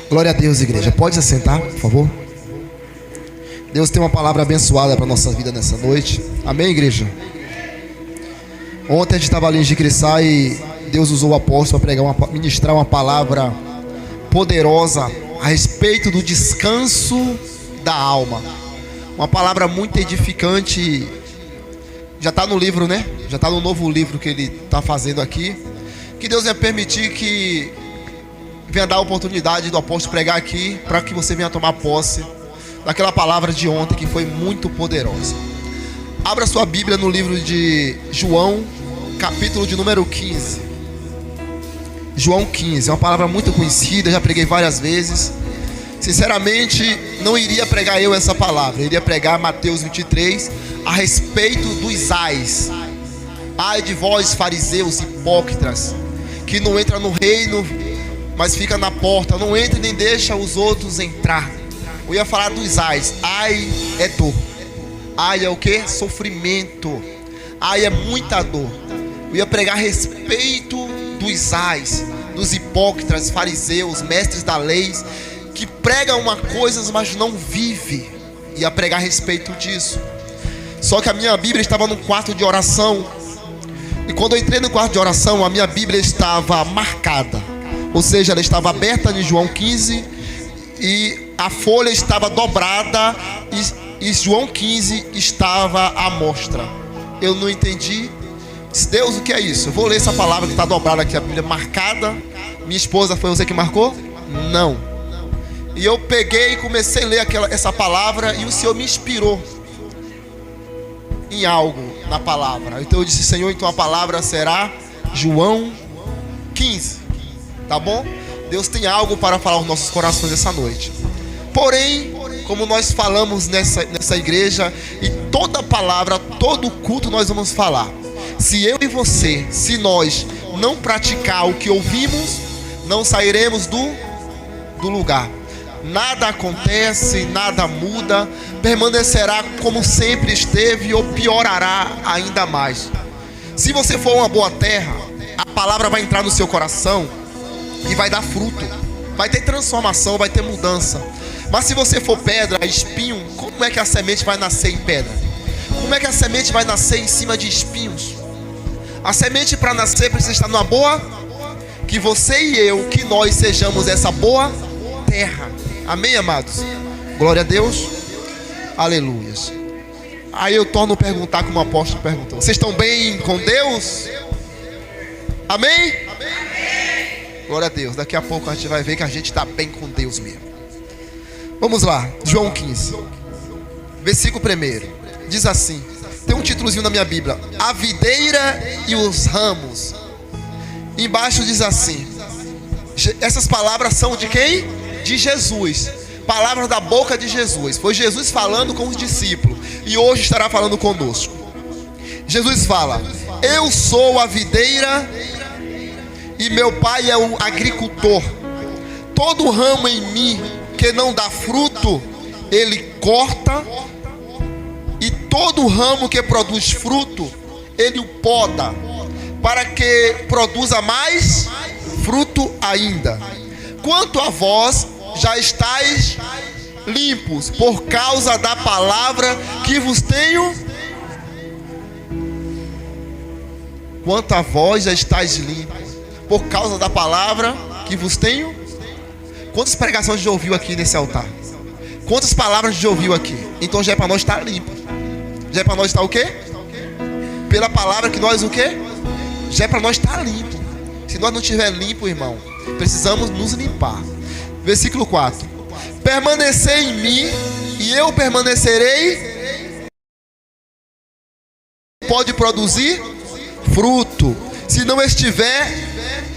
Glória a Deus, igreja. Pode se assentar, por favor. Deus tem uma palavra abençoada para a nossa vida nessa noite. Amém, igreja? Ontem a gente estava ali em Jicriçá e Deus usou o apóstolo para ministrar uma palavra poderosa a respeito do descanso da alma. Uma palavra muito edificante. Já está no livro, né? Já está no novo livro que ele está fazendo aqui. Que Deus venha permitir que venha dar a oportunidade do apóstolo pregar aqui, para que você venha tomar posse daquela palavra de ontem que foi muito poderosa. Abra sua Bíblia no livro de João, capítulo de número 15. João 15, é uma palavra muito conhecida, já preguei várias vezes. Sinceramente, não iria pregar eu essa palavra, eu iria pregar Mateus 23 a respeito dos ais. Ai de vós, fariseus hipócritas, que não entra no reino, mas fica na porta, não entra e nem deixa os outros entrar. Eu ia falar dos ais. Ai é dor. Ai é o que? Sofrimento. Ai é muita dor. Eu ia pregar a respeito dos ais, dos hipócritas, fariseus, mestres da lei, que pregam uma coisa, mas não vive. Ia pregar a respeito disso. Só que a minha Bíblia estava no quarto de oração. E quando eu entrei no quarto de oração, a minha Bíblia estava marcada. Ou seja, ela estava aberta em João 15 e a folha estava dobrada e João 15 estava à mostra. Eu não entendi. Disse, Deus, o que é isso? Eu vou ler essa palavra que está dobrada aqui, a Bíblia marcada. Minha esposa, foi você que marcou? Não. E eu peguei e comecei a ler essa palavra e o Senhor me inspirou em algo na palavra. Então eu disse, Senhor, então a palavra será João 15. Tá bom? Deus tem algo para falar aos nossos corações essa noite. Porém, como nós falamos nessa igreja, e toda palavra, todo culto nós vamos falar. Se eu e você, se nós não praticar o que ouvimos, não sairemos do lugar. Nada acontece, nada muda, permanecerá como sempre esteve ou piorará ainda mais. Se você for uma boa terra, a palavra vai entrar no seu coração e vai dar fruto, vai ter transformação, vai ter mudança. Mas se você for pedra, espinho, como é que a semente vai nascer em pedra? Como é que a semente vai nascer em cima de espinhos? A semente, para nascer, precisa estar numa boa, que você e eu, que nós sejamos essa boa terra. Amém, amados? Glória a Deus. Aleluias. Aí eu torno a perguntar como o apóstolo perguntou: vocês estão bem com Deus? Amém? Glória a Deus. Daqui a pouco a gente vai ver que a gente está bem com Deus mesmo. Vamos lá, João 15, versículo 1. Diz assim, tem um títulozinho na minha Bíblia: a videira e os ramos. Embaixo diz assim, essas palavras são de quem? De Jesus. Palavras da boca de Jesus. Foi Jesus falando com os discípulos e hoje estará falando conosco. Jesus fala: eu sou a videira e meu pai é o agricultor. Todo ramo em mim que não dá fruto, ele corta, e todo ramo que produz fruto, ele o poda, para que produza mais fruto ainda. Quanto a vós, já estáis limpos por causa da palavra que vos tenho. Quanto a vós, já estáis limpos por causa da palavra que vos tenho. Quantas pregações já ouviu aqui nesse altar? Quantas palavras já ouviu aqui? Então já é para nós estar limpo. Já é para nós estar o quê? Pela palavra que nós o quê? Já é para nós estar limpo. Se nós não estiver limpo, irmão, precisamos nos limpar. Versículo 4. Permanecer em mim e eu permanecerei. Pode produzir fruto se não estiver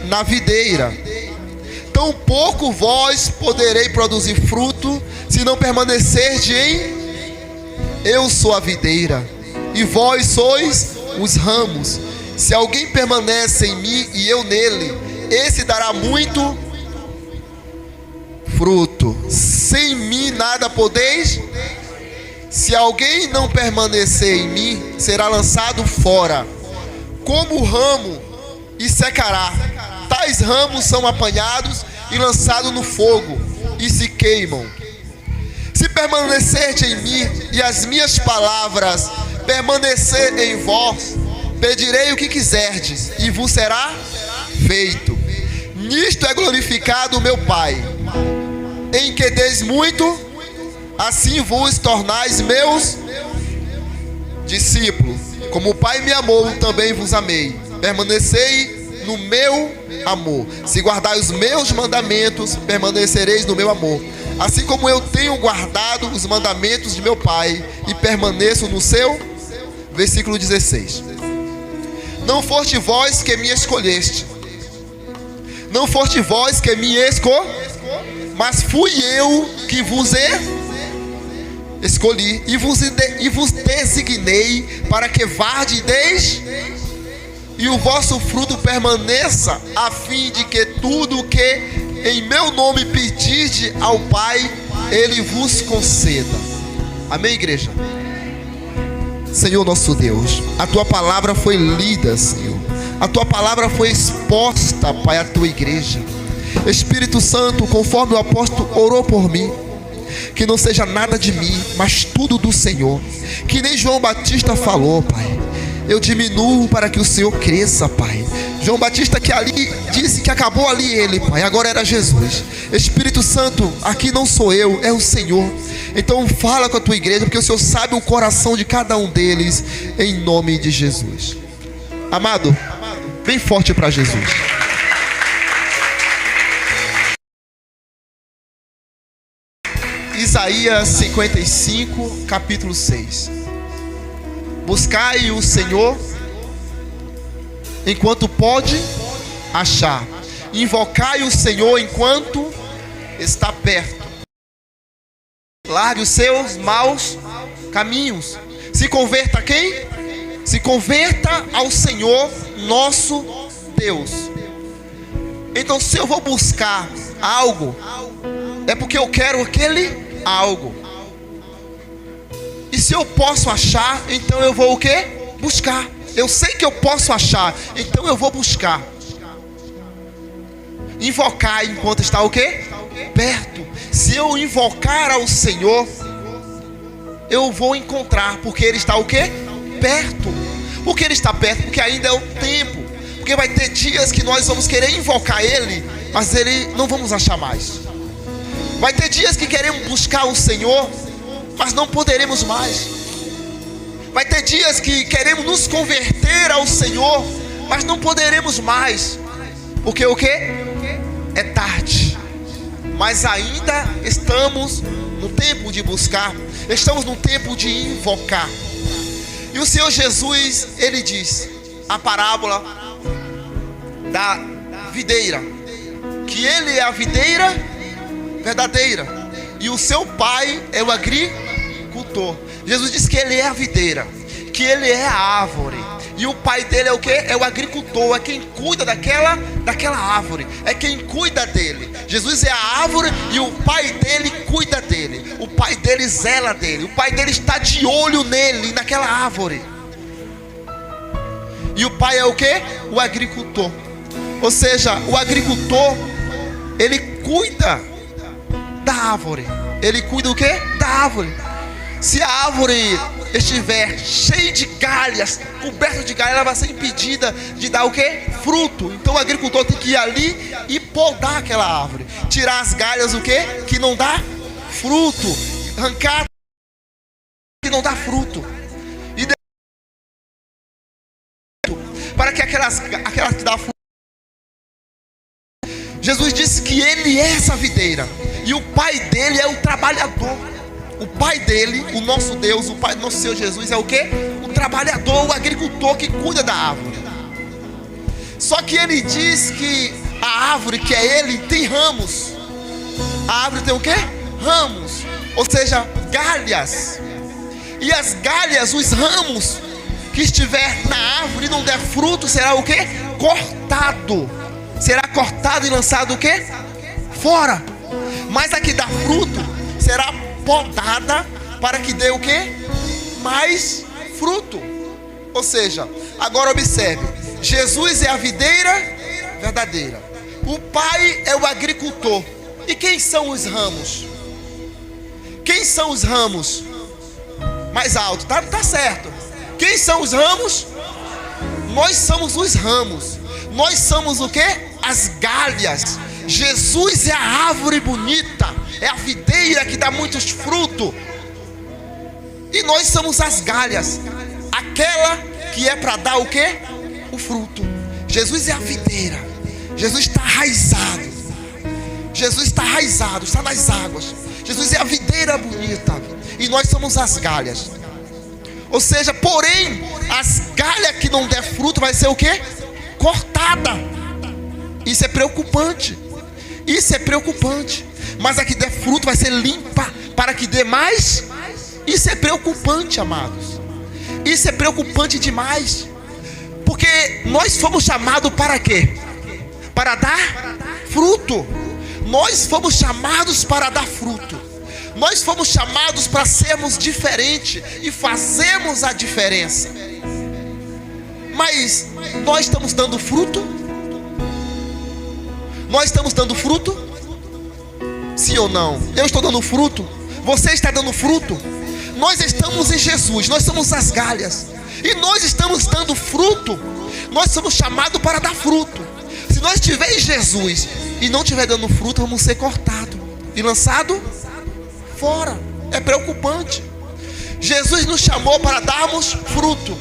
na videira. Tampouco vós poderei produzir fruto se não permanecerdes em. Eu sou a videira e vós sois os ramos. Se alguém permanece em mim e eu nele, esse dará muito fruto. Sem mim nada podeis. Se alguém não permanecer em mim, será lançado fora como o ramo e secará. Tais ramos são apanhados, e lançado no fogo, e se queimam. Se permanecerdes em mim, e as minhas palavras permanecerem em vós, pedirei o que quiserdes, e vos será feito. Nisto é glorificado o meu Pai, em que deis muito, assim vos tornais meus discípulos. Como o Pai me amou, também vos amei. Permanecei no meu amor. Se guardai os meus mandamentos, permanecereis no meu amor. Assim como eu tenho guardado os mandamentos de meu Pai e permaneço no seu. Versículo 16. Não foste vós que me escolheste, não foste vós que me mas fui eu que vos escolhi e vos designei para que vardeis e o vosso fruto permaneça, a fim de que tudo o que em meu nome pedirde ao Pai, Ele vos conceda. Amém, igreja? Senhor nosso Deus, a Tua palavra foi lida, Senhor. A Tua palavra foi exposta, Pai, à Tua igreja. Espírito Santo, conforme o apóstolo orou por mim, que não seja nada de mim, mas tudo do Senhor. Que nem João Batista falou, Pai. Eu diminuo para que o Senhor cresça, Pai. João Batista que ali disse que acabou ali ele, Pai. Agora era Jesus. Espírito Santo, aqui não sou eu, é o Senhor. Então fala com a tua igreja, porque o Senhor sabe o coração de cada um deles, em nome de Jesus. Amado, bem forte para Jesus. Isaías 55, capítulo 6. Buscai o Senhor enquanto pode achar. Invocai o Senhor enquanto está perto. Largue os seus maus caminhos. Se converta a quem? Se converta ao Senhor nosso Deus. Então, se eu vou buscar algo, é porque eu quero aquele algo. E se eu posso achar, então eu vou o quê? Buscar. Eu sei que eu posso achar, então eu vou buscar. Invocar enquanto está o quê? Perto. Se eu invocar ao Senhor, eu vou encontrar, porque Ele está o quê? Perto. Porque Ele está perto, porque ainda é o tempo. Porque vai ter dias que nós vamos querer invocar Ele, mas Ele não vamos achar mais. Vai ter dias que queremos buscar o Senhor, mas não poderemos mais. Vai ter dias que queremos nos converter ao Senhor, mas não poderemos mais. Porque o que? É tarde. Mas ainda estamos no tempo de buscar. Estamos no tempo de invocar. E o Senhor Jesus, Ele diz a parábola da videira, que Ele é a videira verdadeira e o seu pai é o agricultor. Jesus disse que Ele é a videira, que Ele é a árvore, e o pai dele é o que? É o agricultor, é quem cuida daquela árvore, é quem cuida dele. Jesus é a árvore e o pai dele cuida dele, o pai dele zela dele, o pai dele está de olho nele, naquela árvore. E o pai é o que? O agricultor. Ou seja, o agricultor, ele cuida da árvore. Ele cuida o que? Da árvore. Se a árvore estiver cheia de galhas, coberta de galhas, ela vai ser impedida de dar o que? Fruto. Então o agricultor tem que ir ali e podar aquela árvore, tirar as galhas o que? Que não dá fruto, arrancar que não dá fruto, e para que aquelas que dá fruto. Jesus disse que Ele é essa videira e o pai dele é o trabalhador. O pai dele, o nosso Deus, o pai do nosso Senhor Jesus é o que? O trabalhador, o agricultor que cuida da árvore. Só que ele diz que a árvore, que é ele, tem ramos. A árvore tem o que? Ramos, ou seja, galhas. E as galhas, os ramos que estiver na árvore e não der fruto, será o que? Cortado. Será cortado e lançado o que? Fora. Mas a que dá fruto será podada para que dê o que? Mais fruto. Ou seja, agora observe, Jesus é a videira verdadeira O Pai é o agricultor. E quem são os ramos? Quem são os ramos? Mais alto, tá certo. Quem são os ramos? Nós somos os ramos. Nós somos o quê? As galhas. Jesus é a árvore bonita, é a videira que dá muitos frutos. E nós somos as galhas, aquela que é para dar o quê? O fruto. Jesus é a videira. Jesus está enraizado. Jesus está enraizado, está nas águas. Jesus é a videira bonita e nós somos as galhas. Ou seja, porém, as galhas que não der fruto vai ser o quê? Cortada. Isso é preocupante. Isso é preocupante. Mas a que der fruto vai ser limpa para que dê mais. Isso é preocupante, amados. Isso é preocupante demais. Porque nós fomos chamados para quê? Para dar fruto. Nós fomos chamados para dar fruto. Nós fomos chamados para sermos diferentes e fazermos a diferença. Mas nós estamos dando fruto? Nós estamos dando fruto? Sim ou não? Eu estou dando fruto? Você está dando fruto? Nós estamos em Jesus, nós somos as galhas. E nós estamos dando fruto. Nós somos chamados para dar fruto. Se nós estiver em Jesus e não estiver dando fruto, vamos ser cortados e lançados fora. É preocupante. Jesus nos chamou para darmos fruto.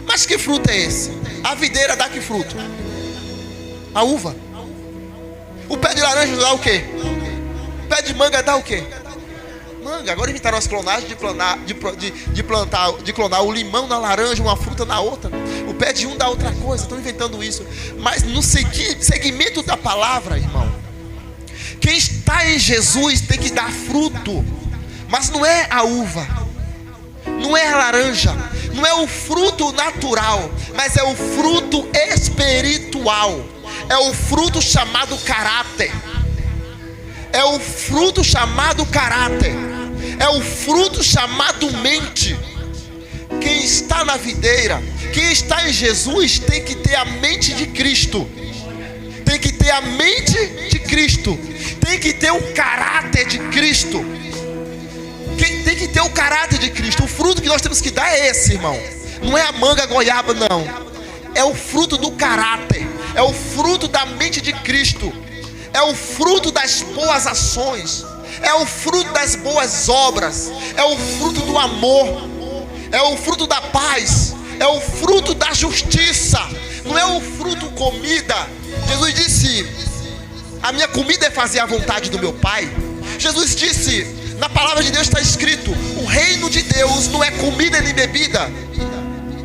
Mas que fruto é esse? A videira dá que fruto? A uva. O pé de laranja dá o quê? O pé de manga dá o quê? Manga. Agora inventaram as clonagens de clonar o limão na laranja, uma fruta na outra. O pé de um dá outra coisa. Estão inventando isso. Mas no segmento da palavra, irmão, quem está em Jesus tem que dar fruto. Mas não é a uva, não é a laranja, não é o fruto natural, mas é o fruto espiritual. É o fruto chamado caráter. É o fruto chamado caráter. É o fruto chamado mente. Quem está na videira, quem está em Jesus, tem que ter a mente de Cristo. Tem que ter a mente de Cristo. Tem que ter o caráter de Cristo. Quem tem que ter o caráter de Cristo. O fruto que nós temos que dar é esse, irmão. Não é a manga, a goiaba, não. É o fruto do caráter. É o fruto da mente de Cristo. É o fruto das boas ações. É o fruto das boas obras. É o fruto do amor. É o fruto da paz. É o fruto da justiça. Não é o fruto comida. Jesus disse: a minha comida é fazer a vontade do meu Pai. Jesus disse, na palavra de Deus está escrito: o reino de Deus não é comida nem bebida,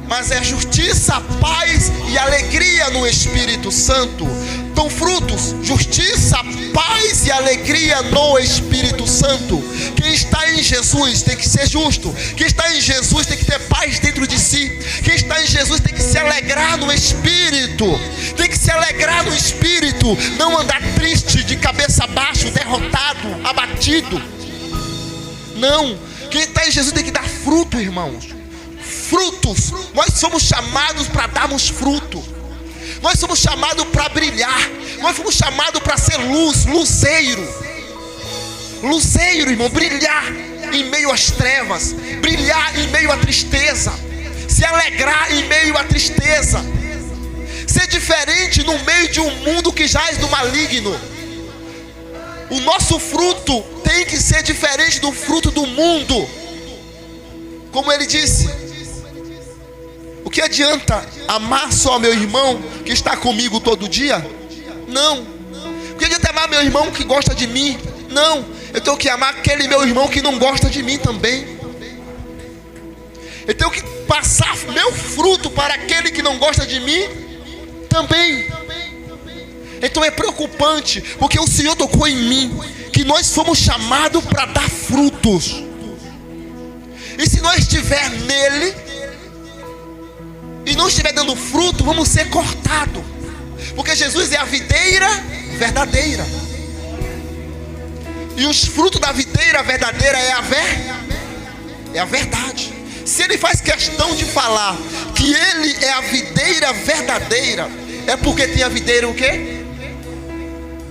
mas é justiça, paz e alegria no Espírito Santo. Então frutos, justiça, paz e alegria no Espírito Santo. Quem está em Jesus tem que ser justo. Quem está em Jesus tem que ter paz dentro de si. Quem está em Jesus tem que se alegrar no Espírito. Tem que se alegrar no Espírito. Não andar triste, de cabeça baixa, derrotado, abatido. Não. Quem está em Jesus tem que dar fruto, irmãos. Frutos. Nós somos chamados para darmos fruto. Nós somos chamados para brilhar. Nós fomos chamados para ser luz, luzeiro. Luzeiro, irmão, brilhar em meio às trevas, brilhar em meio à tristeza, se alegrar em meio à tristeza, ser diferente no meio de um mundo que jaz do maligno. O nosso fruto tem que ser diferente do fruto do mundo. Como ele disse: o que adianta amar só meu irmão que está comigo todo dia? Não. O que adianta amar meu irmão que gosta de mim? Não. Eu tenho que amar aquele meu irmão que não gosta de mim também. Eu tenho que passar meu fruto para aquele que não gosta de mim também. Então é preocupante, porque o Senhor tocou em mim que nós fomos chamados para dar frutos. E se nós estiver nele e não estiver dando fruto, vamos ser cortados. Porque Jesus é a videira verdadeira. E os frutos da videira verdadeira é a verdade. Se ele faz questão de falar que ele é a videira verdadeira, é porque tem a videira o quê?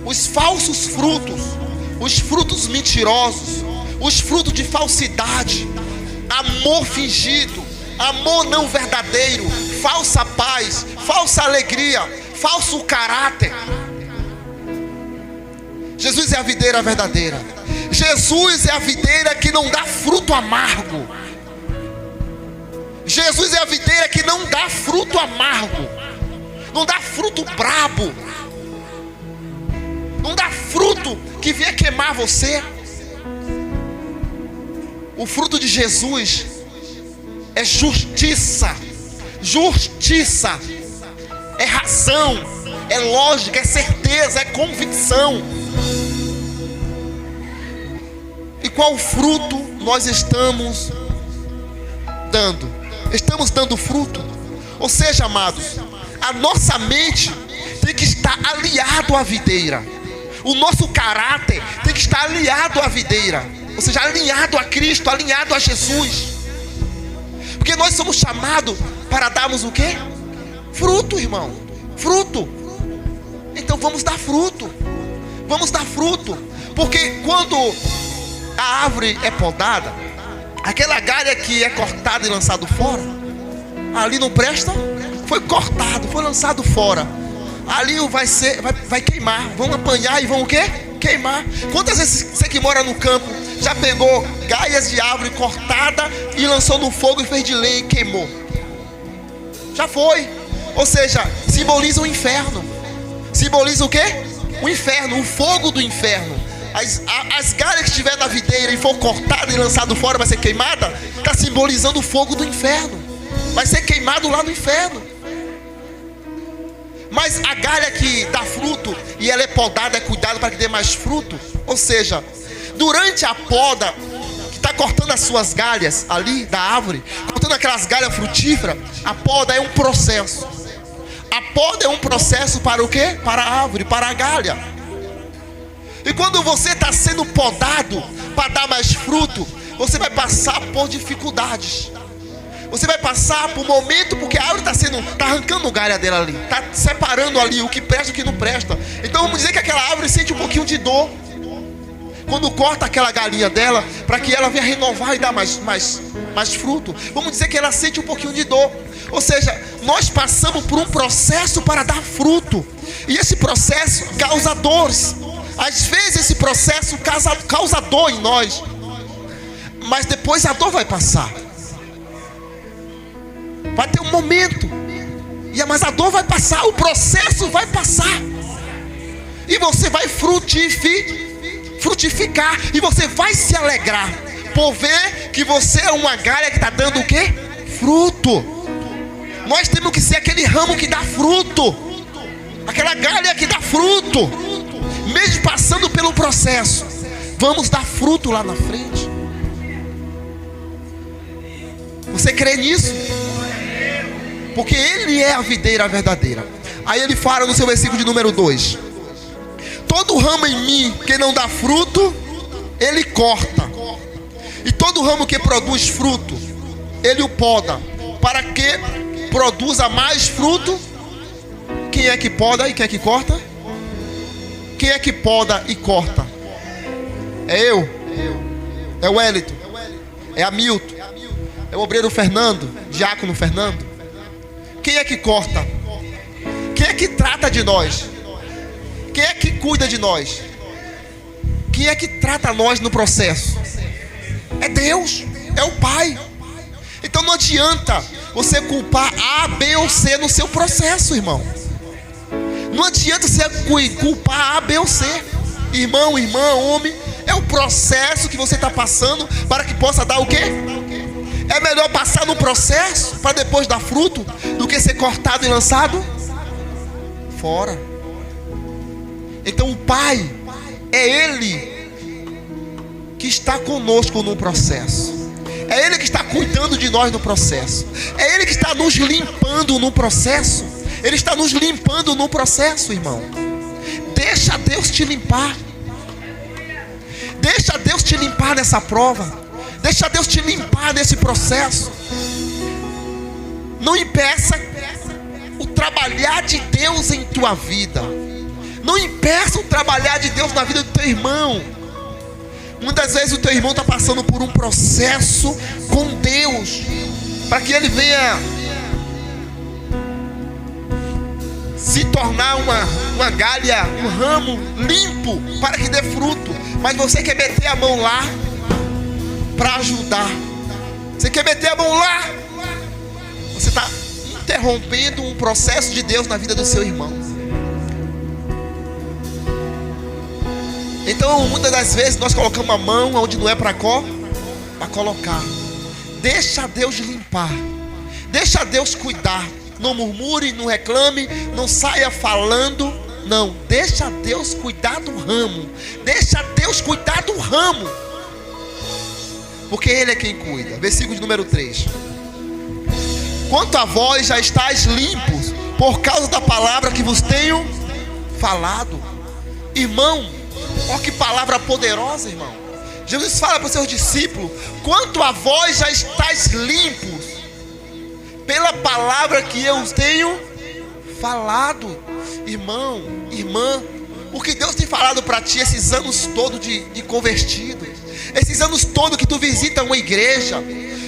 os falsos frutos, os frutos mentirosos, os frutos de falsidade, amor fingido, amor não verdadeiro, falsa paz, falsa alegria, falso caráter. Jesus é a videira verdadeira. Jesus é a videira que não dá fruto amargo. Jesus é a videira que não dá fruto amargo, não dá fruto brabo, não dá fruto que venha queimar você. O fruto de Jesus é justiça. Justiça é razão, é lógica, é certeza, é convicção. E qual fruto nós estamos dando? Estamos dando fruto? Ou seja, amados, a nossa mente tem que estar aliado à videira. O nosso caráter tem que estar aliado à videira. Ou seja, alinhado a Cristo, alinhado a Jesus. Porque nós somos chamados para darmos o quê? Fruto, irmão. Fruto. Então vamos dar fruto. Vamos dar fruto. Porque quando a árvore é podada, aquela galha que é cortada e lançado fora, ali não presta, foi cortado, foi lançado fora. Ali vai queimar. Vão apanhar e vão o quê? Queimar. Quantas vezes você que mora no campo já pegou galhas de árvore cortada e lançou no fogo e fez de lenha e queimou? Já foi. Ou seja, simboliza o inferno. Simboliza o quê? O inferno, o fogo do inferno. As galhas que estiver na videira e for cortada e lançado fora, vai ser queimada, está simbolizando o fogo do inferno. Vai ser queimado lá no inferno. Mas a galha que dá fruto e ela é podada, é cuidado para que dê mais fruto. Ou seja, durante a poda, que está cortando as suas galhas ali da árvore, cortando aquelas galhas frutíferas, a poda é um processo. A poda é um processo para o quê? Para a árvore, para a galha. E quando você está sendo podado para dar mais fruto, você vai passar por dificuldades. Você vai passar por momento, porque a árvore está arrancando galha dela ali, está separando ali o que presta e o que não presta. Então vamos dizer que aquela árvore sente um pouquinho de dor quando corta aquela galinha dela, para que ela venha renovar e dar mais fruto. Vamos dizer que ela sente um pouquinho de dor. Ou seja, nós passamos por um processo para dar fruto, e esse processo causa dores. Às vezes esse processo causa dor em nós, mas depois a dor vai passar. Vai ter um momento, mas a dor vai passar, o processo vai passar, e você vai frutificar, e você vai se alegrar por ver que você é uma galha que está dando o quê? Fruto. Nós temos que ser aquele ramo que dá fruto, aquela galha que dá fruto, mesmo passando pelo processo. Vamos dar fruto lá na frente. Você crê nisso? Porque Ele é a videira verdadeira. Aí Ele fala no seu versículo de número 2: todo ramo em mim que não dá fruto, Ele corta, e todo ramo que produz fruto, Ele o poda, para que produza mais fruto. Quem é que poda e quem é que corta? Quem é que poda e corta? É eu, é o Wellington, é Hamilton, é o obreiro Fernando, diácono Fernando. Quem é que corta? Quem é que trata de nós? Quem é que cuida de nós? Quem é que trata nós no processo? É Deus, é o Pai. Então não adianta você culpar A, B ou C no seu processo, irmão. Não adianta você culpar A, B ou C. Irmão, irmã, homem, é o processo que você está passando para que possa dar o quê? É melhor passar no processo para depois dar fruto, do que ser cortado e lançado fora. Então o Pai, é Ele que está conosco no processo. É Ele que está cuidando de nós no processo. É Ele que está nos limpando no processo. Ele está nos limpando no processo, irmão. Deixa Deus te limpar. Deixa Deus te limpar nessa prova. Deixa Deus te limpar nesse processo. Não impeça o trabalhar de Deus em tua vida. Não impeça o trabalhar de Deus na vida do teu irmão. Muitas vezes o teu irmão está passando por um processo com Deus, para que ele venha se tornar uma galha, um ramo limpo, para que dê fruto. Mas você quer meter a mão lá para ajudar. Você quer meter a mão lá, você está interrompendo um processo de Deus na vida do seu irmão. Então, muitas das vezes nós colocamos a mão onde não é para colocar. Deixa Deus limpar. Deixa Deus cuidar. Não murmure, não reclame, não saia falando. Não, deixa Deus cuidar do ramo. Deixa Deus cuidar do ramo. Porque Ele é quem cuida. Versículo de número 3. Quanto a vós já estáis limpos por causa da palavra que vos tenho falado. Irmão, olha que palavra poderosa, irmão. Jesus fala para os seus discípulos: quanto a vós já estáis limpos pela palavra que eu tenho falado. Irmão, irmã, o que Deus tem falado para ti esses anos todos de convertido, esses anos todos que tu visita uma igreja,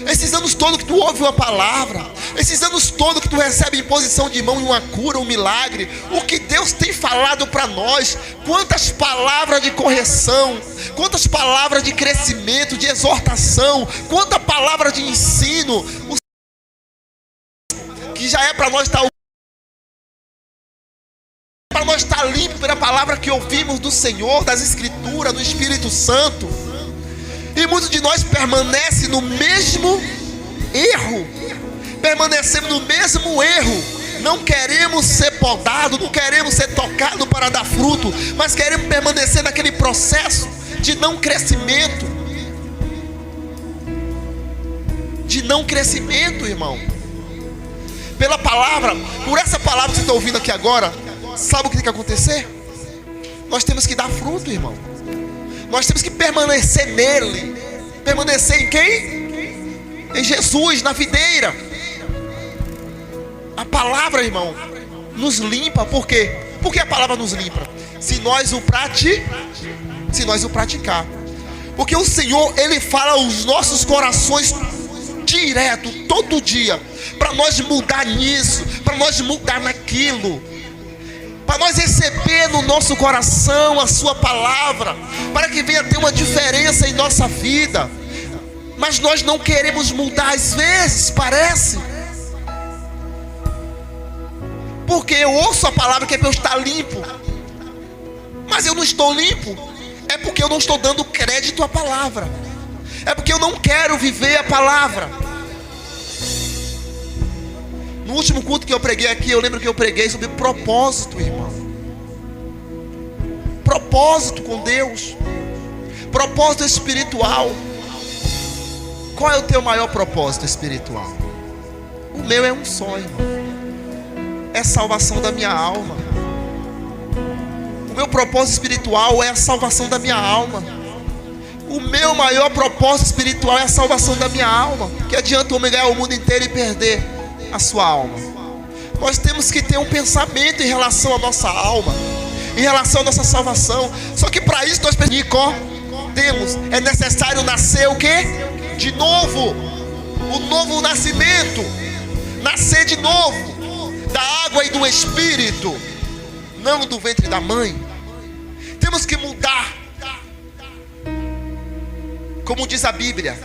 esses anos todos que tu ouve uma palavra, esses anos todos que tu recebe imposição de mão e uma cura, um milagre, o que Deus tem falado para nós, quantas palavras de correção, quantas palavras de crescimento, de exortação, quanta palavra de ensino, que já é para nós estar limpo pela palavra que ouvimos do Senhor, das Escrituras, do Espírito Santo. E muitos de nós permanecem no mesmo erro. Permanecemos no mesmo erro. Não queremos ser podados, não queremos ser tocados para dar fruto, mas queremos permanecer naquele processo de não crescimento. De não crescimento, irmão. Pela palavra, por essa palavra que você está ouvindo aqui agora, sabe o que tem que acontecer? Nós temos que dar fruto, irmão. Nós temos que permanecer nele. Permanecer em quem? Em Jesus, na videira. A palavra, irmão, nos limpa. Por quê? Porque a palavra nos limpa. Se nós o praticar. Porque o Senhor, Ele fala aos nossos corações direto, todo dia, para nós mudar nisso, para nós mudar naquilo, para nós receber no nosso coração a sua palavra, para que venha ter uma diferença em nossa vida. Mas nós não queremos mudar às vezes, parece. Porque eu ouço a palavra que é para eu estar limpo, mas eu não estou limpo. É porque eu não estou dando crédito à palavra. É porque eu não quero viver a palavra. No último culto que eu preguei aqui, eu lembro que eu preguei sobre propósito, irmão. Propósito com Deus. Propósito espiritual. Qual é o teu maior propósito espiritual? O meu é um só, irmão. É a salvação da minha alma. O meu propósito espiritual é a salvação da minha alma. O meu maior propósito espiritual é a salvação da minha alma. Que adianta o homem ganhar o mundo inteiro e perder a sua alma? Nós temos que ter um pensamento em relação à nossa alma, em relação à nossa salvação. Só que para isso nós temos, é necessário nascer o quê? De novo. O novo nascimento. Nascer de novo da água e do Espírito, não do ventre da mãe. Temos que mudar. Como diz a Bíblia,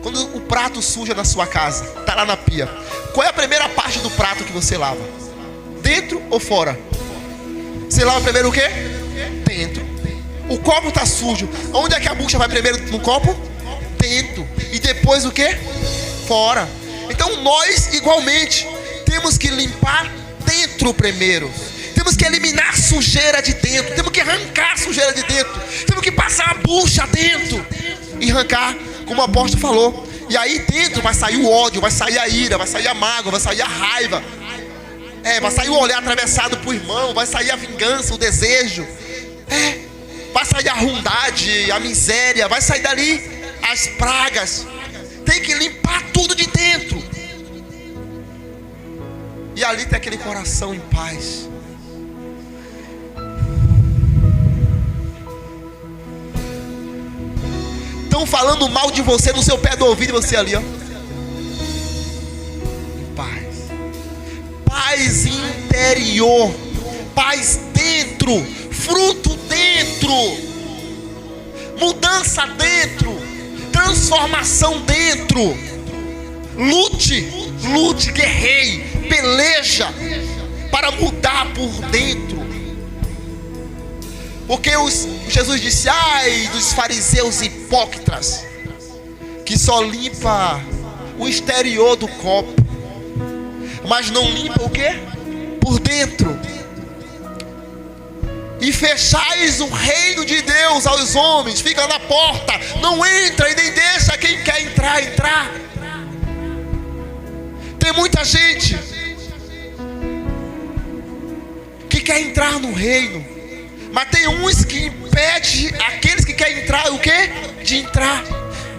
quando o prato suja na sua casa, está lá na pia, qual é a primeira parte do prato que você lava? Dentro ou fora? Você lava primeiro o quê? Dentro. O copo está sujo, onde é que a bucha vai primeiro no copo? Dentro. E depois o quê? Fora. Então nós igualmente temos que limpar dentro primeiro. Temos que eliminar sujeira de dentro. Temos que arrancar sujeira de dentro. Temos que passar a bucha dentro e arrancar, como o apóstolo falou. E aí dentro vai sair o ódio, vai sair a ira, vai sair a mágoa, vai sair a raiva. Vai sair o olhar atravessado por irmão, vai sair a vingança, o desejo. Vai sair a ruindade, a miséria, vai sair dali as pragas. Tem que limpar tudo de dentro. E ali tem aquele coração em paz. estão falando mal de você no seu pé do ouvido, e você ali, ó, paz. Paz interior, paz dentro, fruto dentro, mudança dentro, transformação dentro. Lute, guerreie, peleja para mudar por dentro. Porque Jesus disse: ai dos fariseus hipócritas, que só limpa o exterior do copo, mas não limpa o quê? Por dentro. E fechais o reino de Deus aos homens, fica na porta, não entra e nem deixa quem quer entrar. Tem muita gente que quer entrar no reino, mas tem uns que impedem aqueles que querem entrar, o quê? De entrar,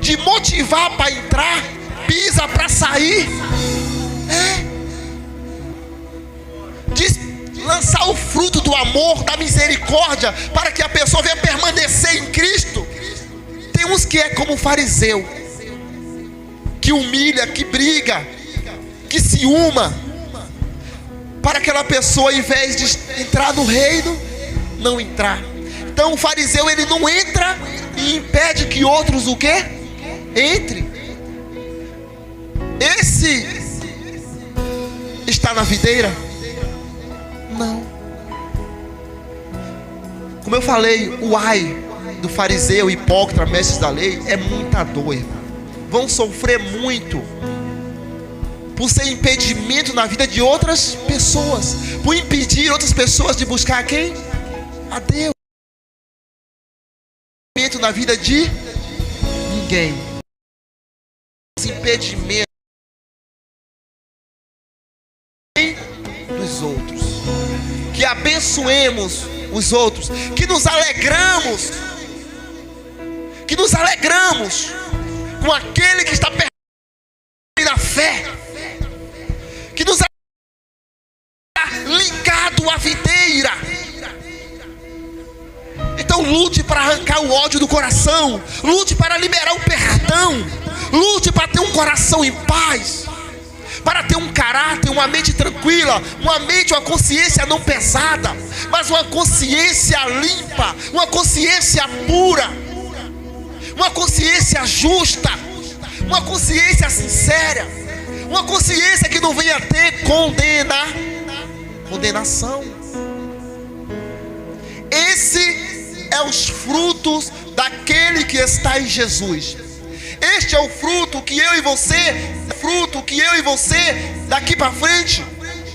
de motivar para entrar, pisa para sair, de lançar o fruto do amor, da misericórdia, para que a pessoa venha permanecer em Cristo. Tem uns que é como o fariseu, que humilha, que briga, que ciúma, para aquela pessoa, ao invés de entrar no reino, não entrar. Então o fariseu, ele não entra e impede que outros o quê? Entre. Esse está na videira? Não. Como eu falei, o ai do fariseu, hipócrita, mestres da lei, é muita dor, irmão. Vão sofrer muito por ser impedimento na vida de outras pessoas, por impedir outras pessoas de buscar quem? A Deus. Impedimento na vida de ninguém. Impedimento dos outros. Que abençoemos os outros, que nos alegramos com aquele que está perto na fé, que nos está ligado à videira. Então lute para arrancar o ódio do coração, lute para liberar o perdão, lute para ter um coração em paz, para ter um caráter, uma mente tranquila, uma consciência não pesada, mas uma consciência limpa, uma consciência pura, uma consciência justa, uma consciência sincera, uma consciência que não venha ter condenação. Esse é os frutos daquele que está em Jesus. Este é o fruto que eu e você, daqui para frente,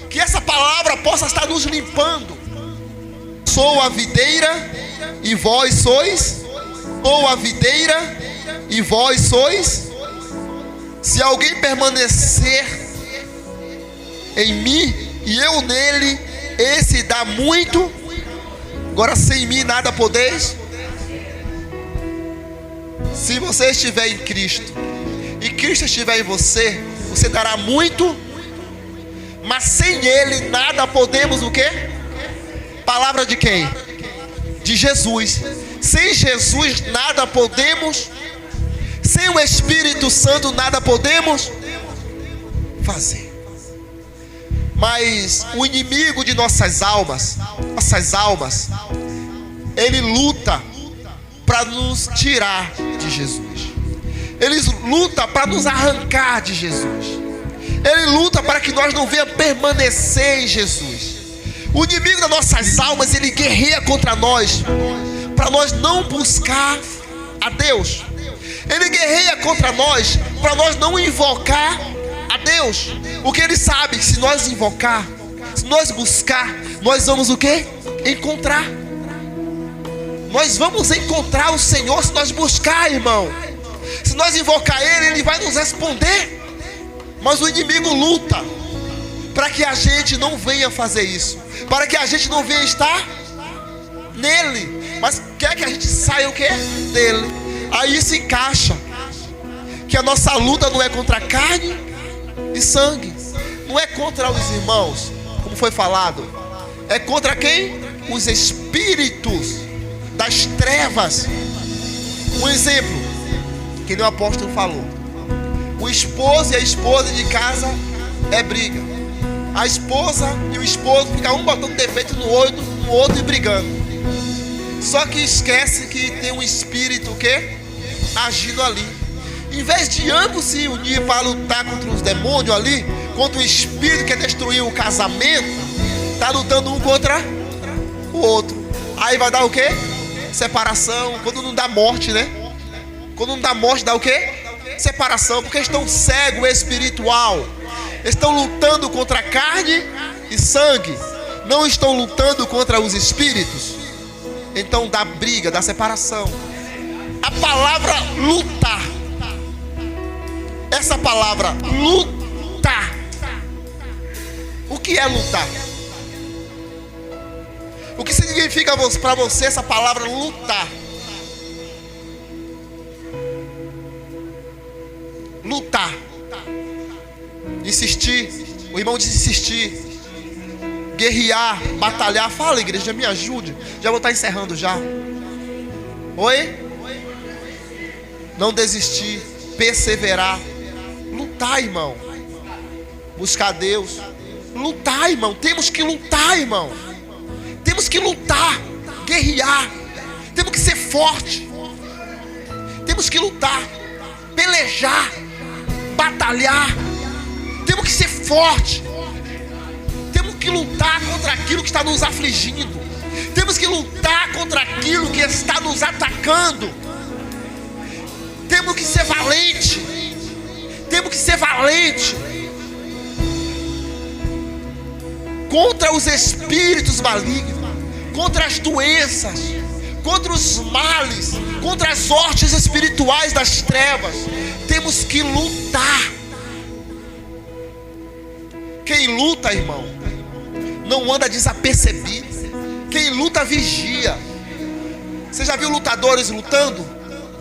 que essa palavra possa estar nos limpando. Sou a videira e vós sois. Sou a videira e vós sois. Se alguém permanecer em mim e eu nele, esse dá muito. Agora sem mim nada podeis. Se você estiver em Cristo e Cristo estiver em você, você dará muito. Mas sem Ele nada podemos o quê? Palavra de quem? De Jesus. Sem Jesus nada podemos. Sem o Espírito Santo nada podemos fazer. Mas o inimigo de nossas almas, ele luta para nos tirar de Jesus. Ele luta para nos arrancar de Jesus. Ele luta para que nós não venhamos permanecer em Jesus. O inimigo das nossas almas, ele guerreia contra nós, para nós não buscar a Deus. Ele guerreia contra nós, para nós não invocar a Deus. Porque ele sabe que se nós invocar, se nós buscar, nós vamos o quê? Encontrar. Nós vamos encontrar o Senhor se nós buscar, irmão. Se nós invocar Ele, Ele vai nos responder. Mas o inimigo luta para que a gente não venha fazer isso, para que a gente não venha estar nele, mas quer que a gente saia o quê? Dele. Aí se encaixa que a nossa luta não é contra carne e sangue, não é contra os irmãos, como foi falado, é contra quem? Os espíritos das trevas. Um exemplo: que nem o apóstolo falou. O esposo e a esposa de casa é briga. A esposa e o esposo ficam um botando defeito no outro e brigando. Só que esquece que tem um espírito agindo ali. Em vez de ambos se unir para lutar contra os demônios ali, contra o espírito que quer destruir o casamento, está lutando um contra o outro. Aí vai dar o quê? Separação. Quando não dá morte, né? Quando não dá morte, dá o quê? Separação. Porque estão cegos espiritual. Estão lutando contra carne e sangue. Não estão lutando contra os espíritos. Então dá briga, dá separação. A palavra lutar, essa palavra lutar, o que é lutar? O que significa para você essa palavra lutar? Lutar, insistir. O irmão diz insistir, guerrear, batalhar. Fala, igreja, me ajude. Já vou estar encerrando já. Oi? Não desistir, perseverar. Lutar, irmão. Buscar Deus. Lutar, irmão. Temos que lutar, irmão. Temos que lutar, guerrear. Temos que ser forte. Temos que lutar, pelejar, batalhar. Temos que ser forte. Temos que lutar contra aquilo que está nos afligindo. Temos que lutar contra aquilo que está nos atacando. Temos que ser valente. Temos que ser valente contra os espíritos malignos, contra as doenças, contra os males, contra as hostes espirituais das trevas. Temos que lutar. Quem luta, irmão, não anda desapercebido. Quem luta, vigia. Você já viu lutadores lutando?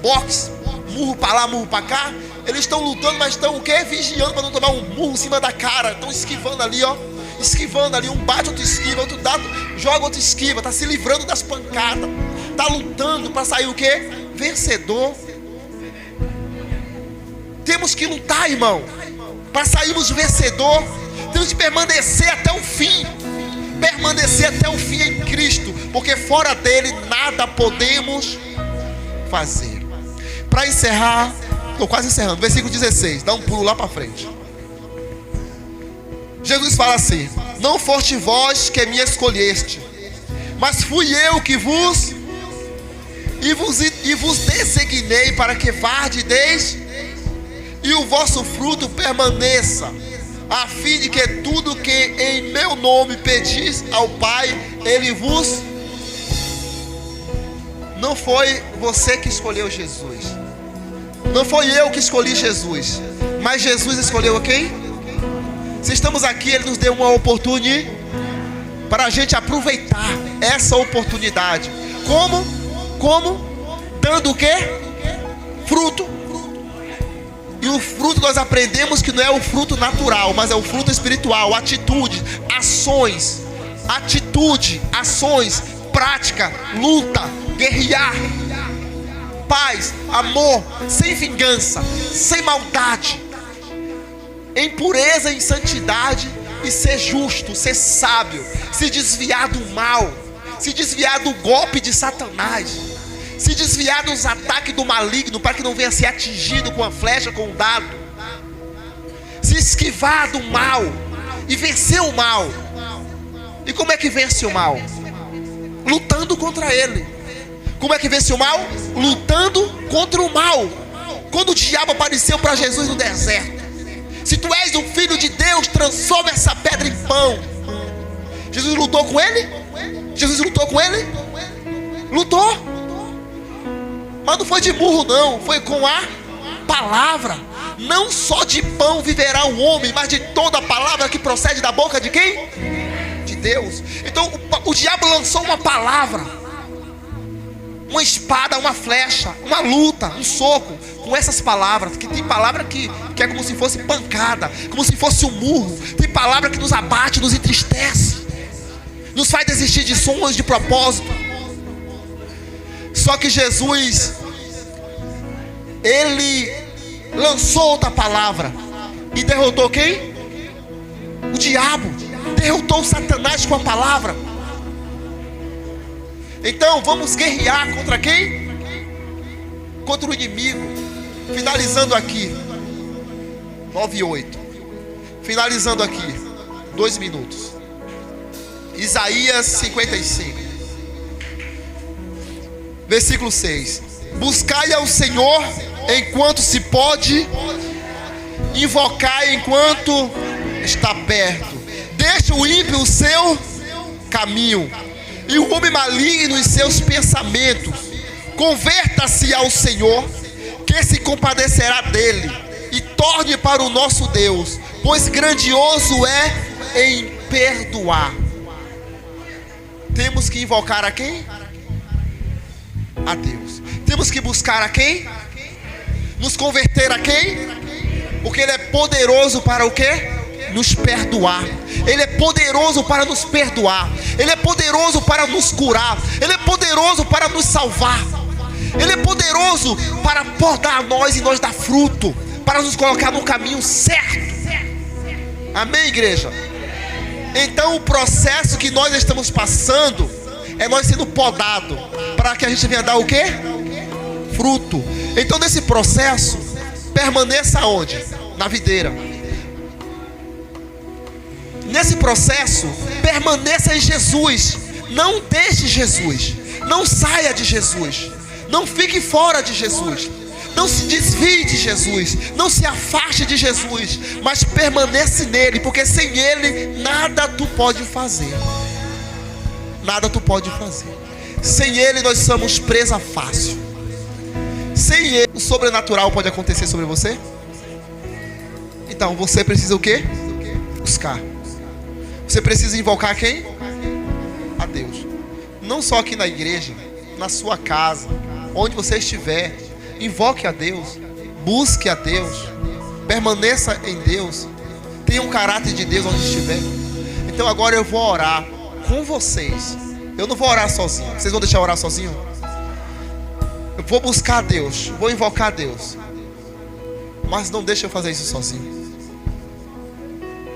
Boxe, murro para lá, murro para cá. Eles estão lutando, mas estão o quê? Vigiando para não tomar um murro em cima da cara. Estão esquivando ali, ó. Esquivando ali, um bate, outro esquiva, outro dá, joga, outro esquiva. Está se livrando das pancadas. Está lutando para sair o quê? Vencedor. Temos que lutar, irmão, para sairmos vencedor. Temos que permanecer até o fim. Permanecer até o fim em Cristo, porque fora dele nada podemos fazer. Para encerrar, estou quase encerrando, versículo 16, dá um pulo lá para frente. Jesus fala assim: não foste vós que me escolheste, mas fui eu que vos designei para que vardeis e o vosso fruto permaneça, a fim de que tudo que em meu nome pedis ao Pai, Ele vos... Não foi você que escolheu Jesus. Não foi eu que escolhi Jesus, mas Jesus escolheu quem? Se estamos aqui, Ele nos deu uma oportunidade para a gente aproveitar essa oportunidade. Como? Dando o quê? Fruto. E o fruto nós aprendemos que não é o fruto natural, mas é o fruto espiritual. Atitude, ações, prática, luta, guerrear, paz, amor, sem vingança, sem maldade, em pureza e santidade, e ser justo, ser sábio, se desviar do mal, se desviar do golpe de Satanás, se desviar dos ataques do maligno, para que não venha ser atingido com a flecha, com o dado, se esquivar do mal e vencer o mal. E como é que vence o mal? Lutando contra ele. Como é que vence o mal? Lutando contra o mal. Quando o diabo apareceu para Jesus no deserto: se tu és o filho de Deus, transforma essa pedra em pão. Jesus lutou com ele? Jesus lutou com ele? Lutou. Mas não foi de burro não, foi com a palavra. Não só de pão viverá o homem, mas de toda a palavra que procede da boca de quem? De Deus. Então o diabo lançou uma palavra, uma espada, uma flecha, uma luta, um soco, com essas palavras. Que tem palavra que é como se fosse pancada, como se fosse um murro. Tem palavra que nos abate, nos entristece, nos faz desistir de sonhos, de propósito. Só que Jesus ele lançou outra palavra e derrotou quem? O diabo. Derrotou Satanás com a palavra. Então vamos guerrear contra quem? Contra o inimigo. Finalizando aqui 9:8. Finalizando aqui 2 minutos. Isaías 55, versículo 6. Buscai ao Senhor enquanto se pode, invocai enquanto está perto. Deixa o ímpio o seu caminho e o homem maligno os seus pensamentos. Converta-se ao Senhor, que se compadecerá dele, e torne para o nosso Deus, pois grandioso é em perdoar. Temos que invocar a quem? A Deus. Temos que buscar a quem? Nos converter a quem? Porque Ele é poderoso para o quê? Nos perdoar. Ele é poderoso para nos perdoar. Ele é poderoso para nos curar. Ele é poderoso para nos salvar. Ele é poderoso para podar a nós e nós dar fruto, para nos colocar no caminho certo. Amém, igreja? Então o processo que nós estamos passando é nós sendo podado, para que a gente venha dar o quê? Fruto. Então nesse processo, permaneça onde? Na videira. Nesse processo, permaneça em Jesus. Não deixe Jesus. Não saia de Jesus. Não fique fora de Jesus. Não se desvie de Jesus. Não se afaste de Jesus. Mas permanece nele, porque sem ele nada tu pode fazer. Nada tu pode fazer. Sem ele nós somos presa fácil. Sem ele o sobrenatural pode acontecer sobre você. Então você precisa o quê? Buscar. Você precisa invocar quem? A Deus. Não só aqui na igreja, na sua casa, onde você estiver. Invoque a Deus, busque a Deus, permaneça em Deus, tenha um caráter de Deus onde estiver. Então agora eu vou orar com vocês. Eu não vou orar sozinho. Vocês vão deixar eu orar sozinho? Eu vou buscar a Deus, vou invocar a Deus, mas não deixe eu fazer isso sozinho.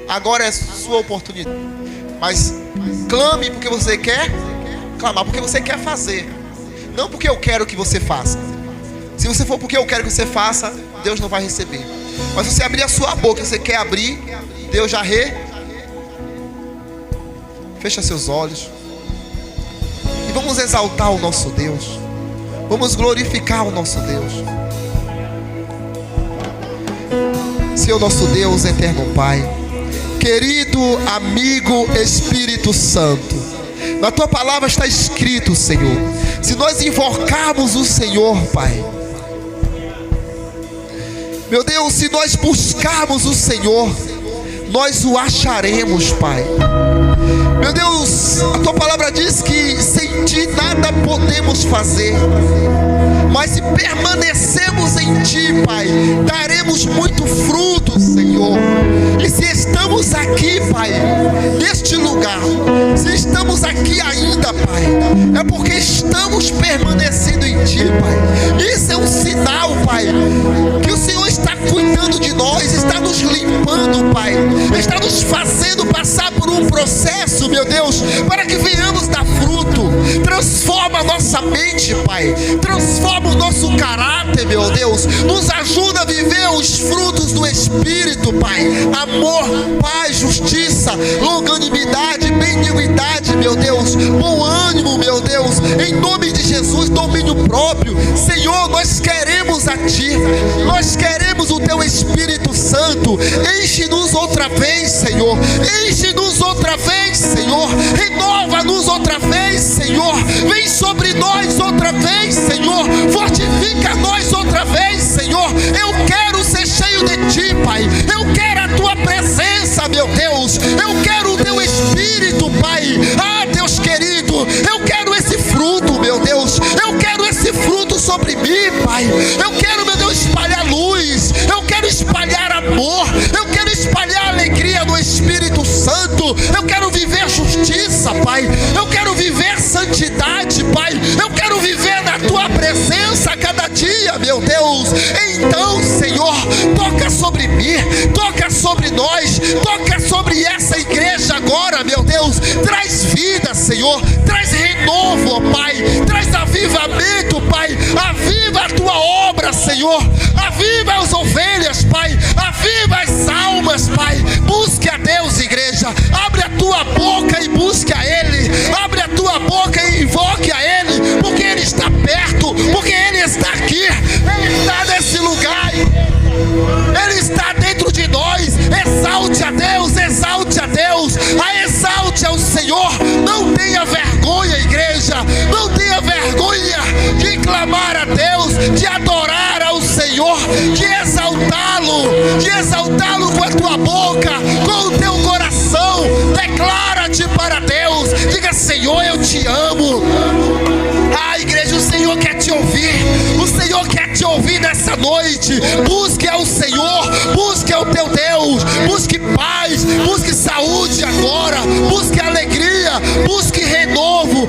Agora é sua oportunidade. Mas clame porque você quer clamar, porque você quer fazer, não porque eu quero que você faça. Se você for porque eu quero que você faça, Deus não vai receber. Mas se você abrir a sua boca, você quer abrir, Deus já Fecha seus olhos e vamos exaltar o nosso Deus. Vamos glorificar o nosso Deus. Senhor nosso Deus, eterno Pai, querido amigo Espírito Santo, na tua palavra está escrito, Senhor, se nós invocarmos o Senhor, Pai, meu Deus, se nós buscarmos o Senhor, nós o acharemos, Pai. Meu Deus, a tua palavra diz que sem ti nada podemos fazer, mas se permanecemos em ti, Pai, daremos muito fruto, Senhor. E se estamos aqui, Pai, neste lugar, se estamos aqui ainda, Pai, é porque estamos permanecendo em ti, Pai. Isso é um sinal, Pai, que o Senhor está cuidando de nós, está nos limpando, Pai, está nos fazendo passar por um processo, meu Deus, para que venhamos dar fruto. Transforma a nossa mente, Pai, transforma o nosso caráter, meu Deus, nos ajuda a viver os frutos do Espírito, Pai. Amor, paz, justiça, longanimidade, benignidade, meu Deus, bom ânimo, meu Deus, em nome de Jesus, domínio próprio. Senhor, nós queremos a ti, nós queremos o teu Espírito Santo. Enche-nos outra vez, Senhor, enche-nos outra vez, Senhor, renova-nos outra vez, Senhor, vem sobre nós outra vez, Senhor, fortifica nós outra vez, Senhor. Eu quero ser cheio de ti, Pai, eu quero a tua presença, meu Deus, eu quero o teu Espírito, Pai. Ah, Deus querido, eu quero esse fruto, meu Deus, eu quero esse fruto sobre mim, Pai. Eu quero, meu Deus, espalhar luz, eu quero espalhar amor, eu quero espalhar alegria do Espírito Santo, eu quero viver justiça, Pai, eu quero viver santidade, Pai, eu quero viver na tua presença a cada dia, meu Deus. Então, Senhor, toca sobre mim, toca sobre nós, toca sobre essa igreja agora, meu Deus. Traz vida, Senhor, traz renovo, ó Pai, traz avivamento, Pai. Aviva a tua obra, Senhor, aviva as ovelhas, Pai, aviva as almas, Pai. Busque a Deus, igreja, abre a tua boca e busque a Ele, abre a tua boca e invoque a Ele, porque Ele está perto, porque Ele está aqui, Ele está nesse lugar, Ele está dentro de nós. Exalte a Deus, exalte a Deus, exalte ao Senhor. Não tenha vergonha, igreja, não tenha vergonha de clamar a Deus, de adorar ao Senhor, de exaltá-lo com a tua boca, com o teu coração. Declara-te para Deus, diga: Senhor, eu te amo. Igreja, o Senhor quer te ouvir, o Senhor quer te ouvir nessa noite. Busque ao Senhor, busque ao teu Deus, busque paz, busque saúde agora, busque alegria, busque renovo.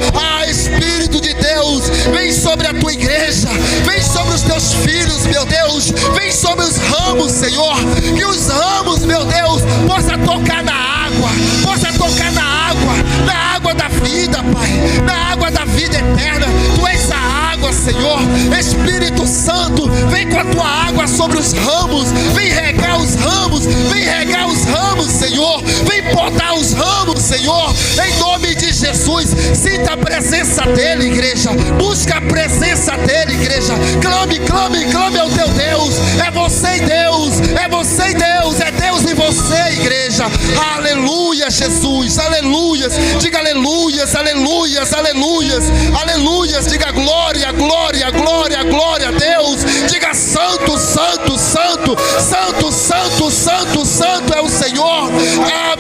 Espírito de Deus, vem sobre a tua igreja, vem sobre os teus filhos, meu Deus, vem sobre os ramos, Senhor, que os ramos, meu Deus, possa tocar na água, possa tocar na água da vida, Pai, na água da vida eterna. Tu és a água, Senhor. Espírito Santo, vem com a tua água sobre os ramos, vem regar os ramos, vem regar os ramos, Senhor, vem podar os ramos, Senhor, em nome de Jesus. Sinta a presença dele, igreja, busca a presença dele, igreja. Clame, clame, clame ao teu Deus. É você e Deus, é você e Deus, é Deus e você, igreja. Aleluia, Jesus, aleluias, diga aleluias, aleluias, aleluias, aleluias, diga glória, glória, glória, glória a Deus. Diga santo, santo, santo, santo, santo, santo, santo é o Senhor.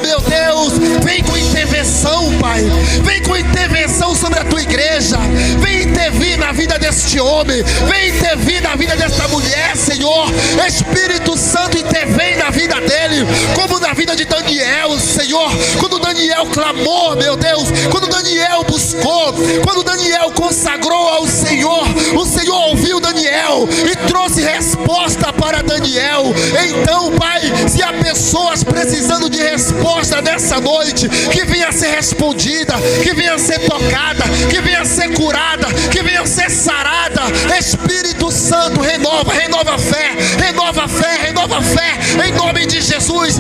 Meu Deus, vem com intervenção, Pai, vem com intervenção sobre a tua igreja, vem intervir na vida deste homem, vem intervir na vida desta mulher, Senhor. Espírito Santo, intervém na vida dele, como na vida de Daniel, Senhor. Quando Daniel clamou, meu Deus, quando Daniel buscou, quando Daniel consagrou ao Senhor, o Senhor ouviu Daniel e trouxe resposta para Daniel. Então, Pai, se há pessoas precisando de resposta nessa noite, que venha ser respondida, que venha ser tocada, que venha ser curada, que venha ser sarada. Espírito Santo, renova, renova a fé, renova a fé, renova a fé, em nome de Jesus.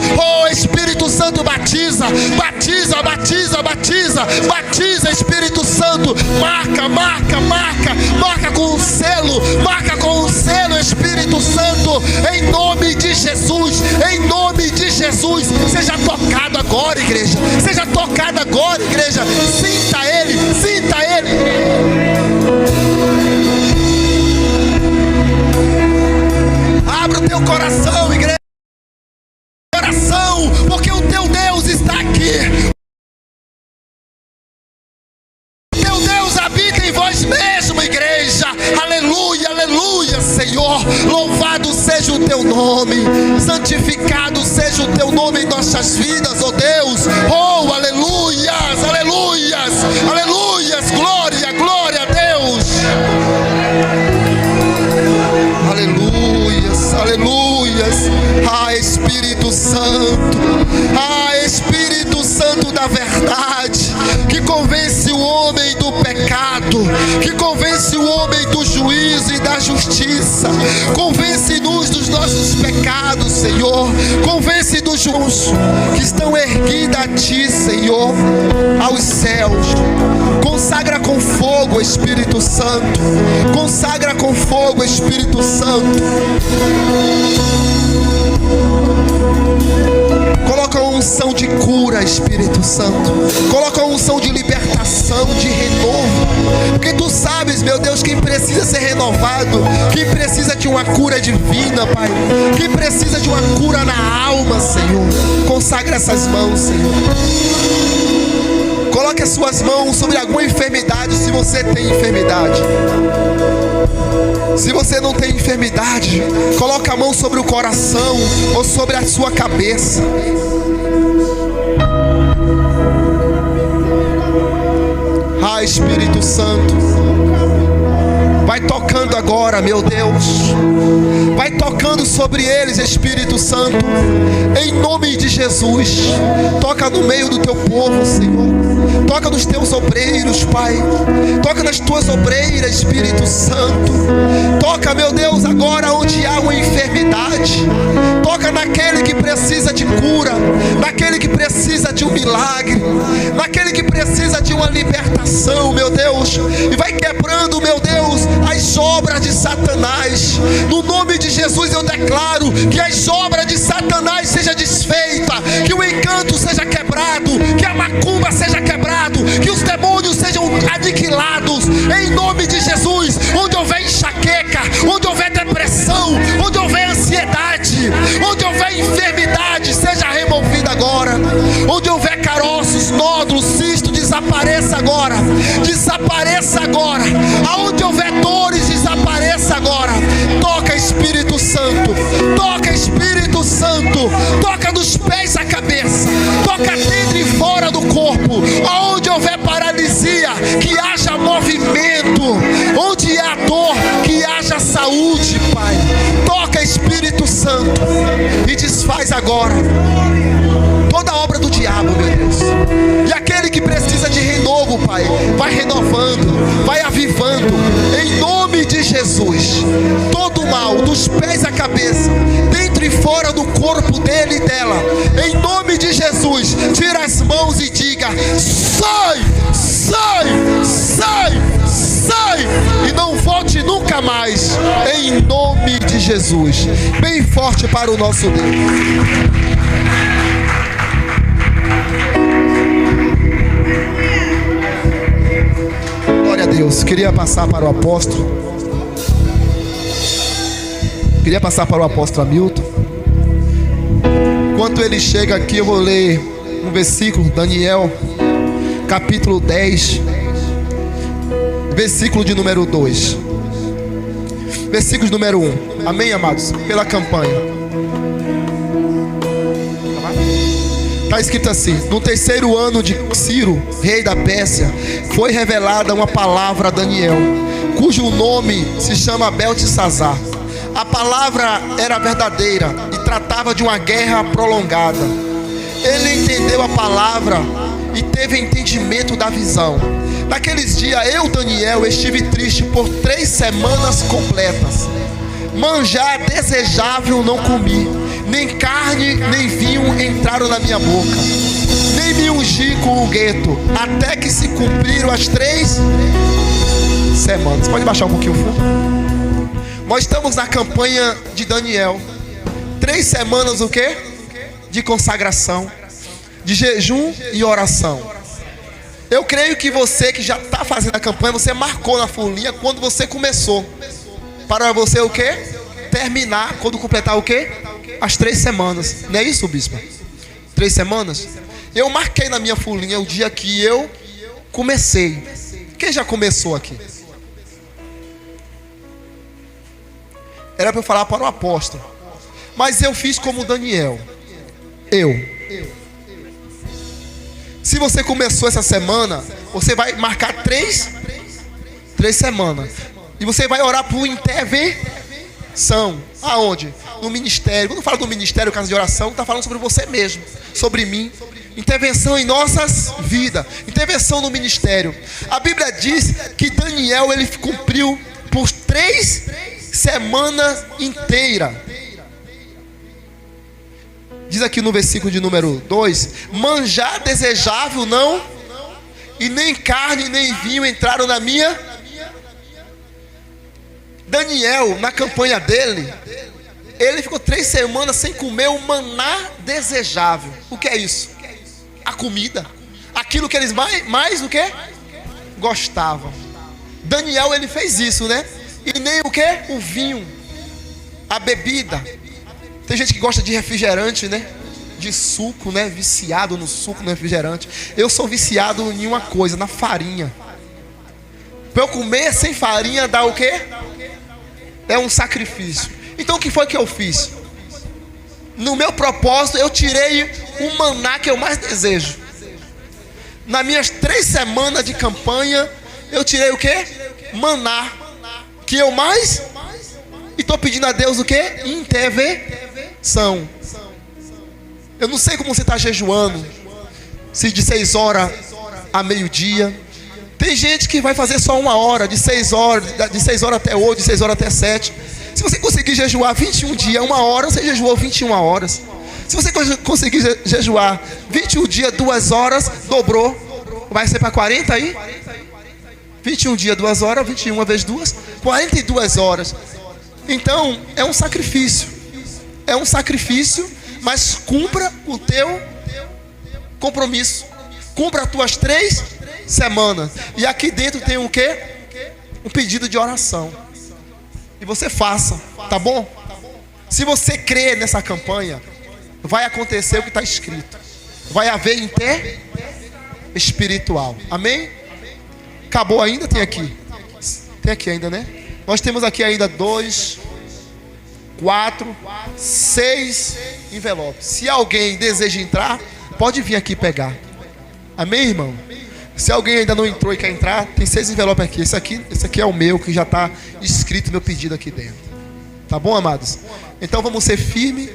Espírito Santo, batiza, batiza, batiza, batiza, batiza, Espírito Santo, marca, marca, marca, marca com o selo, marca com o selo, Espírito Santo, em nome de Jesus, em nome de Jesus. Seja tocado agora, igreja, seja tocado agora, igreja. Sinta Ele, sinta Ele. Abra o teu coração, igreja, coração, porque o teu Deus está aqui. Teu Deus habita em vós mesmo, igreja. Aleluia, aleluia, Senhor. Louvado seja o teu nome, santificado seja o teu nome em nossas vidas, ó Deus. Aleluias, aleluias, aleluias, glória, glória a Deus. Aleluias, aleluias. Espírito Santo, Espírito Santo da verdade, que convence o homem do pecado, que convence o homem do juízo e da justiça. Convence-nos dos nossos pecados, Senhor. Convence dos justos que estão erguidos a Ti, Senhor, aos céus. Consagra com fogo, Espírito Santo. Consagra com fogo, Espírito Santo. Coloca uma unção de cura, Espírito Santo. Coloca uma unção de libertação, de renovo. Porque Tu sabes, meu Deus, quem precisa ser renovado, quem precisa de uma cura divina, Pai, quem precisa de uma cura na alma, Senhor. Consagra essas mãos, Senhor. Coloque as suas mãos sobre alguma enfermidade, se você tem enfermidade. Se você não tem enfermidade, coloque a mão sobre o coração ou sobre a sua cabeça. Espírito Santo, Vai tocando agora, meu Deus. Vai tocando sobre eles, Espírito Santo. Em nome de Jesus. Toca no meio do teu povo, Senhor. Toca nos teus obreiros, Pai. Toca nas tuas obreiras, Espírito Santo. Toca, meu Deus, agora onde há uma enfermidade. Toca naquele que precisa de cura, naquele que precisa de um milagre, naquele que precisa de uma libertação, meu Deus. E vai quebrando, meu Deus, as obras de Satanás. No nome de Jesus eu declaro que as obras de Satanás sejam desfeitas, que o encanto seja quebrado, que a macumba seja quebrado, que os demônios sejam aniquilados, em nome de Jesus. Onde houver enxaqueca, onde houver depressão, onde houver ansiedade, onde houver enfermidade, seja removida agora. Onde houver caroços, nódulos, cisto, desapareça agora. Desapareça agora. Aonde houver dores, desapareça agora. Toca, Espírito Santo. Toca, Espírito Santo. Toca dos pés à cabeça. Toca dentro e fora do corpo. Aonde houver paralisia, que haja movimento. Onde há dor, que haja saúde, Pai. Toca, Espírito Santo, e desfaz agora toda a obra do diabo, meu Deus. E aquele que precisa de renovo, Pai, vai renovando, vai avivando, em nome de Jesus. Todo o mal, dos pés à cabeça, dentro e fora do corpo dele e dela, em nome de Jesus. Tira as mãos e diga: sai, sai, sai, sai, e não volte nunca mais, em nome de Jesus. Bem forte para o nosso Deus. Glória a Deus. Queria passar para o apóstolo. Queria passar para o apóstolo Hamilton. Enquanto ele chega aqui, eu vou ler um versículo, Daniel, capítulo 10, versículo de número 2. Versículo de número 1. Amém, amados? Pela campanha. Está escrito assim: no terceiro ano de Ciro, rei da Pérsia, foi revelada uma palavra a Daniel, cujo nome se chama Beltesazar. A palavra era verdadeira e tratava de uma guerra prolongada. Ele entendeu a palavra e teve entendimento da visão. Naqueles dias eu, Daniel, estive triste por 3 semanas completas. Manjar desejável não comi, nem carne nem vinho entraram na minha boca, nem me ungi com o gueto, até que se cumpriram as 3 semanas. Pode baixar um pouquinho o fundo. Nós estamos na campanha de Daniel. 3 semanas o quê? De consagração, de jejum e oração. Eu creio que você que já está fazendo a campanha, você marcou na folhinha quando você começou. Para você o quê? Terminar quando completar o quê? As 3 semanas. Não é isso, bispo? 3 semanas? Eu marquei na minha folhinha o dia que eu comecei. Quem já começou aqui? Era para eu falar para o apóstolo, mas eu fiz como Daniel. Se você começou essa semana, você vai marcar 3 semanas. E você vai orar por intervenção. Aonde? No ministério. Quando fala do ministério, casa de oração, está falando sobre você mesmo, sobre mim. Intervenção em nossas vidas, intervenção no ministério. A Bíblia diz que Daniel, ele cumpriu por 3 semanas inteiras. Diz aqui no versículo de número 2: manjar desejável não, e nem carne nem vinho entraram na minha. Daniel, na campanha dele, ele ficou 3 semanas sem comer o maná desejável. O que é isso? A comida, aquilo que eles mais o que? Gostavam. Daniel, ele fez isso, né? E nem o que? O vinho, a bebida. Tem gente que gosta de refrigerante, né? De suco, né? Viciado no suco, no refrigerante. Eu sou viciado em uma coisa, na farinha. Para eu comer sem farinha dá o quê? É um sacrifício. Então o que foi que eu fiz? No meu propósito eu tirei o maná que eu mais desejo. Nas minhas 3 semanas de campanha eu tirei o quê? Maná. que eu mais, e estou pedindo a Deus o quê? Intervenção. Eu não sei como você está jejuando, se de 6 horas a meio-dia. Tem gente que vai fazer só 1 hora, de 6 horas até 8, de 6 horas até 7. Se você conseguir jejuar 21 dias, 1 hora, você jejuou 21 horas. Se você conseguir jejuar 21 dias, 2 horas, dobrou. Vai ser para 40 aí? 21 dias, 2 horas, 21 vezes 2, 42 horas. Então, é um sacrifício. É um sacrifício, mas cumpra o teu compromisso. Cumpra as tuas 3 semanas. E aqui dentro tem um quê? Um pedido de oração. E você faça, tá bom? Se você crer nessa campanha, vai acontecer o que está escrito. Vai haver espiritual. Amém? Acabou ainda? Tem aqui. Tem aqui ainda, né? Nós temos aqui ainda 2, 4, 6 envelopes. Se alguém deseja entrar, pode vir aqui pegar. Amém, irmão? Se alguém ainda não entrou e quer entrar, tem 6 envelopes aqui. Esse aqui é o meu, que já está escrito meu pedido aqui dentro. Tá bom, amados? Então vamos ser firmes